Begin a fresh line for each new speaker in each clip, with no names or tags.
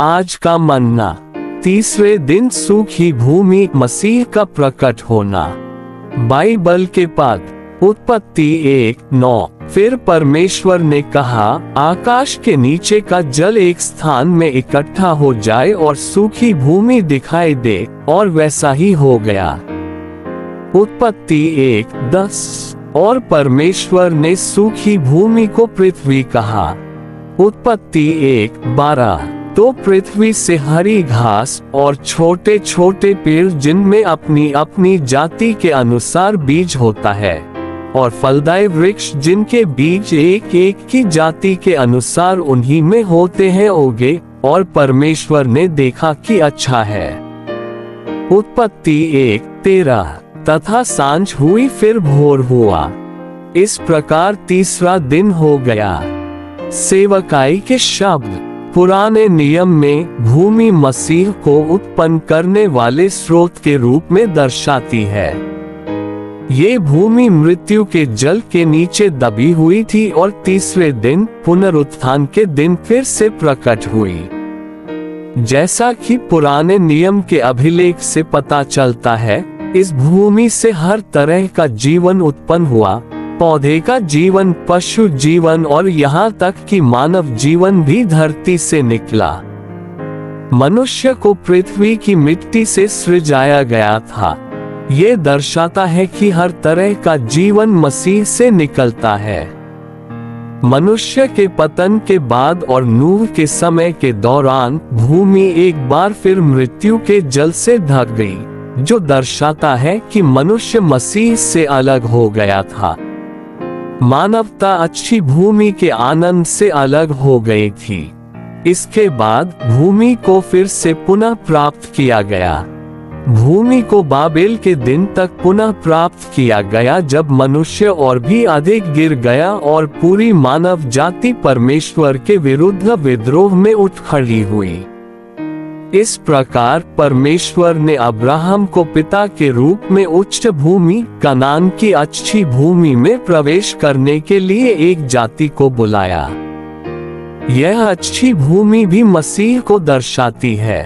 आज का मन्ना। तीसरे दिन सूखी भूमि मसीह का प्रकट होना। बाइबल के पद उत्पत्ति 1:9। फिर परमेश्वर ने कहा, आकाश के नीचे का जल एक स्थान में इकट्ठा हो जाए और सूखी भूमि दिखाई दे, और वैसा ही हो गया। उत्पत्ति 1:10। और परमेश्वर ने सूखी भूमि को पृथ्वी कहा। उत्पत्ति 1:12। तो पृथ्वी से हरी घास और छोटे छोटे पेड़ जिनमें अपनी अपनी जाति के अनुसार बीज होता है, और फलदायी वृक्ष जिनके बीज एक एक की जाति के अनुसार उन्हीं में होते हैं, उगे, और परमेश्वर ने देखा कि अच्छा है। उत्पत्ति 1:13। तथा सांझ हुई, फिर भोर हुआ। इस प्रकार तीसरा दिन हो गया। सेवकाई के शब्द पुराने नियम में भूमि मसीह को उत्पन्न करने वाले स्रोत के रूप में दर्शाती है। ये भूमि मृत्यु के जल के नीचे दबी हुई थी और तीसरे दिन पुनरुत्थान के दिन फिर से प्रकट हुई। जैसा कि पुराने नियम के अभिलेख से पता चलता है, इस भूमि से हर तरह का जीवन उत्पन्न हुआ, पौधे का जीवन, पशु जीवन और यहाँ तक कि मानव जीवन भी धरती से निकला। मनुष्य को पृथ्वी की मिट्टी से सृजाया गया था। ये दर्शाता है कि हर तरह का जीवन मसीह से निकलता है। मनुष्य के पतन के बाद और नूह के समय के दौरान भूमि एक बार फिर मृत्यु के जल से ढक गई, जो दर्शाता है कि मनुष्य मसीह से अलग हो गया था। मानवता अच्छी भूमि के आनंद से अलग हो गई थी। इसके बाद भूमि को फिर से पुनः प्राप्त किया गया। भूमि को बाबेल के दिन तक पुनः प्राप्त किया गया, जब मनुष्य और भी अधिक गिर गया और पूरी मानव जाति परमेश्वर के विरुद्ध विद्रोह में उठ खड़ी हुई। इस प्रकार परमेश्वर ने अब्राहम को पिता के रूप में उच्च भूमि कनान की अच्छी भूमि में प्रवेश करने के लिए एक जाति को बुलाया। यह अच्छी भूमि भी मसीह को दर्शाती है।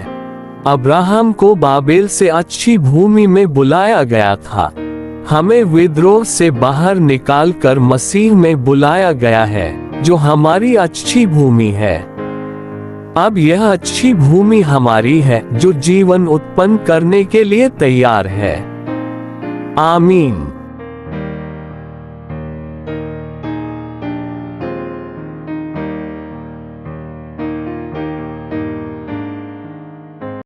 अब्राहम को बाबेल से अच्छी भूमि में बुलाया गया था। हमें विद्रोह से बाहर निकालकर मसीह में बुलाया गया है, जो हमारी अच्छी भूमि है। अब यह अच्छी भूमि हमारी है, जो जीवन उत्पन्न करने के लिए तैयार है। आमीन।